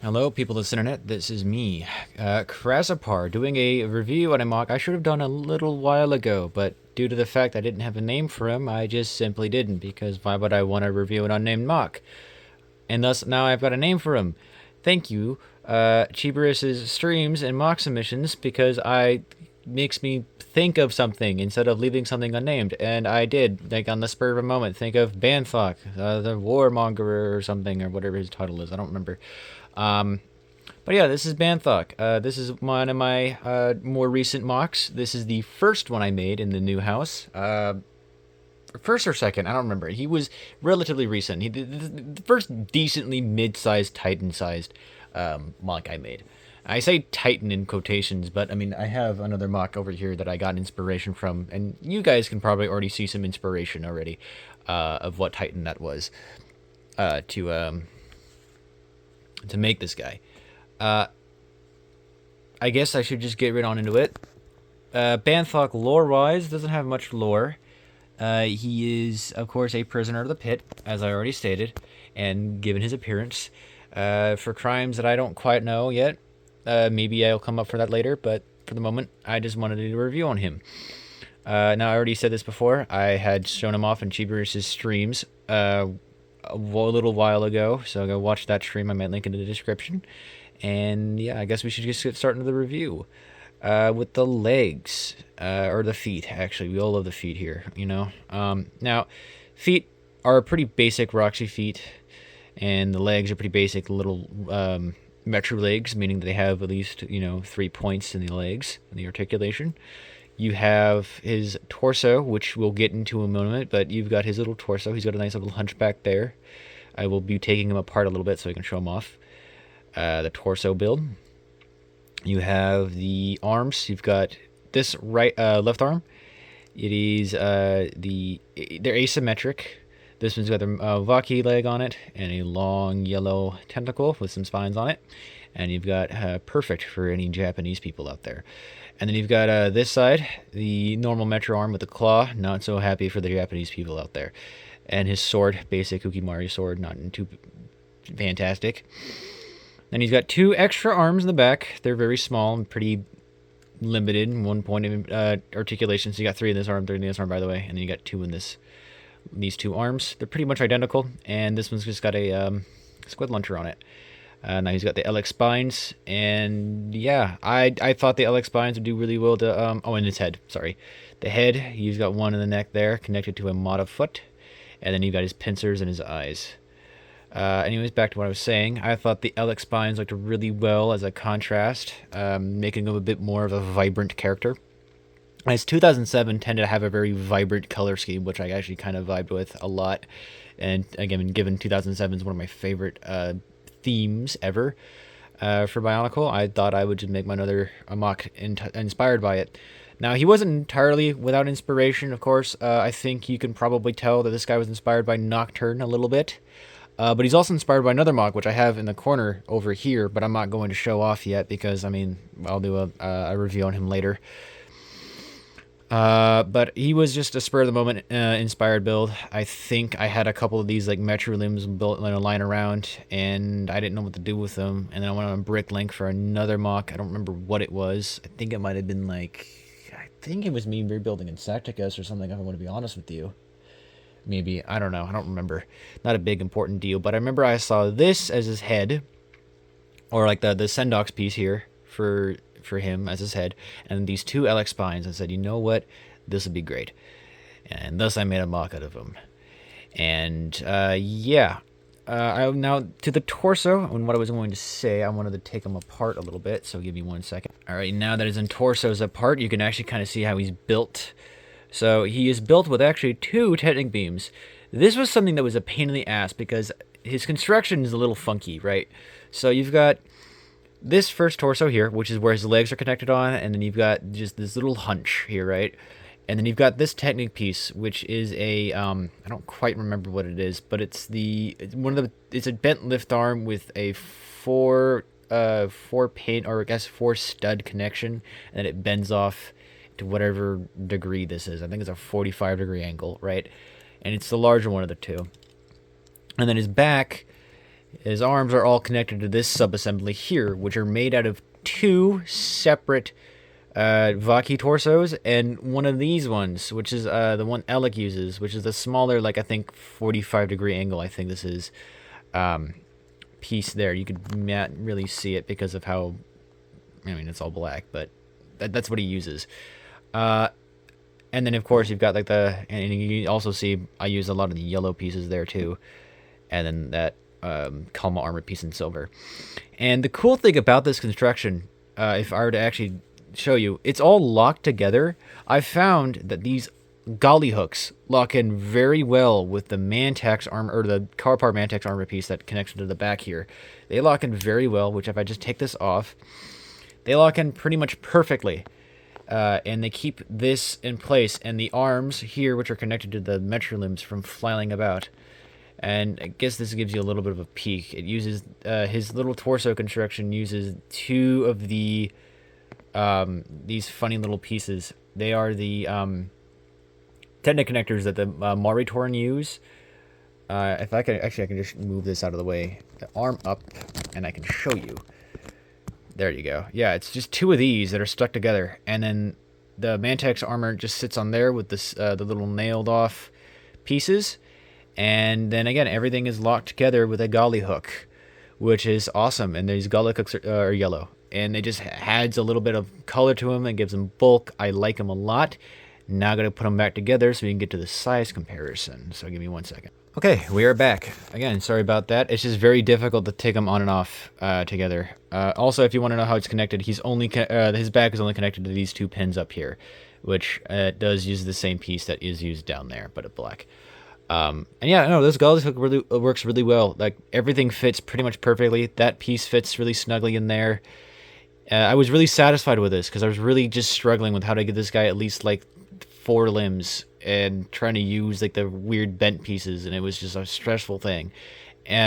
Hello, people of this internet. This is me, Krasapar, doing a review on a mock I should have done a little while ago, but due to the fact I didn't have a name for him, I just simply didn't, because why would I want to review an unnamed mock? And thus, now I've got a name for him. Thank you, Chibarus's streams and mock submissions, because I makes me think of something instead of leaving something unnamed, and I did, like on the spur of a moment, think of Banthok, the Warmongerer or something, or whatever his title is, I don't remember. Um, but yeah, this is Banthok. This is one of my more recent mocks. This is the first one I made in the new house. First or second, I don't remember. He was relatively recent. He did the first decently mid-sized, Titan-sized mock I made. I say Titan in quotations, but I mean I have another mock over here that I got inspiration from, and you guys can probably already see some inspiration already of what Titan that was to make this guy. Uh, I guess I should just get right on into it. Banthok, lore-wise, doesn't have much lore. He is, of course, a prisoner of the pit, as I already stated, and given his appearance, for crimes that I don't quite know yet. Maybe I'll come up for that later, but for the moment, I just wanted to do a review on him. Now, I already said this before. I had shown him off in Chibarus's streams a little while ago, so go watch that stream. I might link in the description. And yeah, I guess we should just get started with the review. With the legs, or the feet, actually. We all love the feet here, you know? Now, feet are pretty basic Roxy feet, and the legs are pretty basic little Metro legs, meaning that they have at least, 3 points in the legs, in the articulation. You have his torso, which we'll get into in a moment, but you've got his little torso. He's got a nice little hunchback there. I will be taking him apart a little bit so I can show him off. The torso build. You have the arms. You've got this left arm. It is they're asymmetric. This one's got a Vaki leg on it and a long yellow tentacle with some spines on it. And you've got perfect for any Japanese people out there. And then you've got this side, the normal Metro arm with the claw. Not so happy for the Japanese people out there. And his sword, basic Ukimari sword, not too fantastic. Then he's got 2 extra arms in the back. They're very small and pretty limited. 1 point of articulation. So you got 3 in this arm, 3 in this arm, by the way. And then you got 2 in these 2 arms. They're pretty much identical. And this one's just got a squid launcher on it. Now he's got the LX spines, and yeah, I thought the LX spines would do really well to, in his head, sorry. The head, he's got one in the neck there, connected to a Mata foot, and then you've got his pincers and his eyes. Anyways, back to what I was saying. I thought the LX spines looked really well as a contrast, making him a bit more of a vibrant character. As 2007 tended to have a very vibrant color scheme, which I actually kind of vibed with a lot. And again, given 2007 is one of my favorite themes ever for Bionicle, I thought I would just make another mock inspired by it. Now, he wasn't entirely without inspiration, of course. I think you can probably tell that this guy was inspired by Nocturne a little bit. But he's also inspired by another mock, which I have in the corner over here, but I'm not going to show off yet because, I mean, I'll do a review on him later. But he was just a spur of the moment inspired build. I think I had a couple of these like Metro limbs built lying around, and I didn't know what to do with them. And then I went on Bricklink for another mock. I don't remember what it was. I think it might have been like, I think it was me rebuilding Insecticus or something. If I want to be honest with you, maybe, I don't know. I don't remember. Not a big important deal, but I remember I saw this as his head, or like the Sendox piece here for him as his head, and these 2 LX spines. I said, you know what, this would be great, and thus I made a mock out of him. And yeah, now to the torso, and what I was going to say, I wanted to take him apart a little bit, so give me 1 second. All right, now that his torso is apart, you can actually kind of see how he's built. So he is built with actually 2 Technic beams. This was something that was a pain in the ass because his construction is a little funky, right? So you've got this first torso here, which is where his legs are connected on, and then you've got just this little hunch here, right? And then you've got this Technic piece, which is a I don't quite remember what it is, but it's it's a bent lift arm with a 4 pin, or I guess 4 stud connection, and it bends off to whatever degree this is. I think it's a 45-degree angle, right? And it's the larger one of the 2. And then his back His arms are all connected to this subassembly here, which are made out of 2 separate Vaki torsos and one of these ones, which is the one Alec uses, which is the smaller, like I think 45-degree angle. I think this is piece there. You could not really see it because of how, I mean, it's all black, but that's what he uses. And then of course you've got like and you also see I use a lot of the yellow pieces there too, and then that Kalma armor piece in silver. And the cool thing about this construction, if I were to actually show you, it's all locked together. I found that these golly hooks lock in very well with the Mantax armor, or the Carpar Mantax armor piece that connects to the back here. They lock in very well, which if I just take this off, they lock in pretty much perfectly. And they keep this in place, and the arms here, which are connected to the metro limbs, from flailing about. And I guess this gives you a little bit of a peek. It uses his little torso construction uses 2 of the these funny little pieces. They are the Technic connectors that the Maritoran use. If I can, actually, I can just move this out of the way. The arm up, and I can show you. There you go. Yeah, it's just 2 of these that are stuck together, and then the Mantax armor just sits on there with this the little nailed off pieces, and then again everything is locked together with a golly hook, which is awesome. And these golly hooks are yellow, and it just adds a little bit of color to them and gives them bulk. I like them a lot. Now I'm gonna put them back together so we can get to the size comparison. So give me 1 second. Okay, we are back. Again, sorry about that. It's just very difficult to take them on and off together. Also, if you want to know how it's connected, he's only his back is only connected to these 2 pins up here, which does use the same piece that is used down there, but in black. And yeah, no, this golly hook really works really well. Like, everything fits pretty much perfectly. That piece fits really snugly in there. I was really satisfied with this because I was really just struggling with how to get this guy at least like 4 limbs and trying to use like the weird bent pieces, and it was just a stressful thing,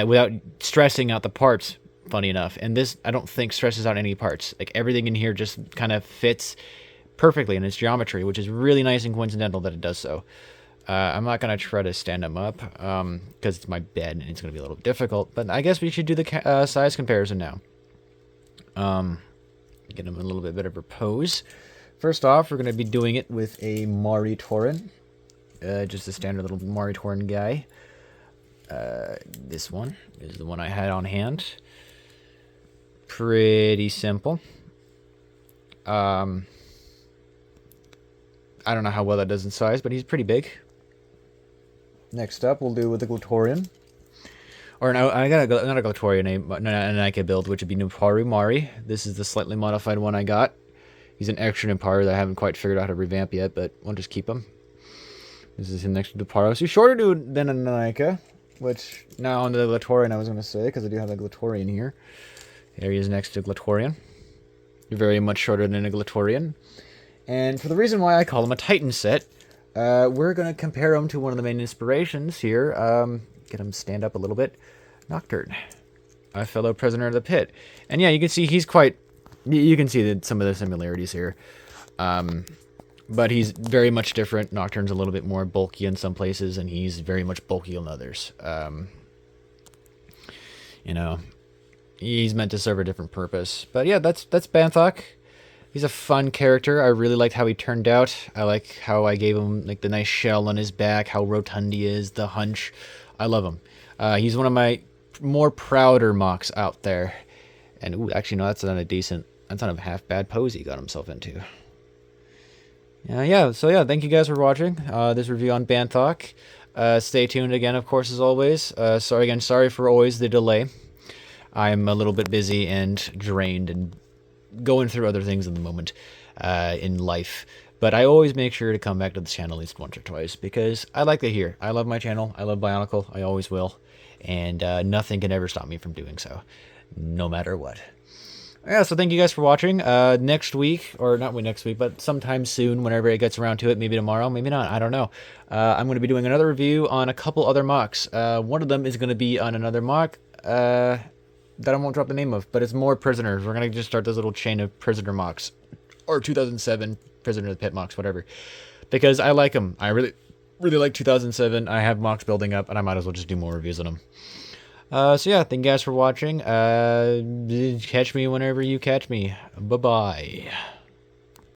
without stressing out the parts, funny enough. And this, I don't think, stresses out any parts. Like, everything in here just kind of fits perfectly in its geometry, which is really nice and coincidental that it does so. I'm not going to try to stand him up because it's my bed and it's going to be a little difficult, but I guess we should do the size comparison now. Get him a little bit better pose. First off, we're going to be doing it with a Maritoran. Just a standard little Maritoran guy. This one is the one I had on hand. Pretty simple. I don't know how well that does in size, but he's pretty big. Next up, we'll do with the Glatorian. Or no, I got not a Glatorian, but an Nike build, which would be Nuparu Mari. This is the slightly modified one I got. He's an extra Nuparu that I haven't quite figured out how to revamp yet, but we'll just keep him. This is him next to Nuparu. So he's shorter than a Nike, which now on the Glatorian I was going to say, because I do have a Glatorian here. There he is next to Glatorian. You're very much shorter than a Glatorian. And for the reason why I call him a Titan set, we're going to compare him to one of the main inspirations here. Get him stand up a little bit. Nocturne, a fellow prisoner of the pit. And yeah, you can see he's quite... You can see some of the similarities here. But he's very much different. Nocturne's a little bit more bulky in some places, and he's very much bulky in others. You know, he's meant to serve a different purpose. But yeah, that's Banthok. He's a fun character. I really liked how he turned out. I like how I gave him like the nice shell on his back, how rotund he is, the hunch. I love him. He's one of my more prouder mocks out there. And ooh, actually, no, that's not a half bad pose he got himself into. So yeah, thank you guys for watching this review on Banthok. Stay tuned again, of course, as always. Sorry for always the delay. I'm a little bit busy and drained and going through other things in the moment in life. But I always make sure to come back to the channel at least once or twice because I like to hear. I love my channel. I love Bionicle. I always will. And nothing can ever stop me from doing so, no matter what. Yeah, so thank you guys for watching. Next week, or not next week, but sometime soon, whenever it gets around to it, maybe tomorrow, maybe not, I don't know. I'm going to be doing another review on a couple other mocks. One of them is going to be on another mock that I won't drop the name of, but it's more prisoners. We're going to just start this little chain of prisoner mocks, or 2007 prisoner of the pit mocks, whatever, because I like them. I really like 2007. I have mocks building up, and I might as well just do more reviews on them. So yeah, thank you guys for watching. Catch me whenever you catch me. Bye bye.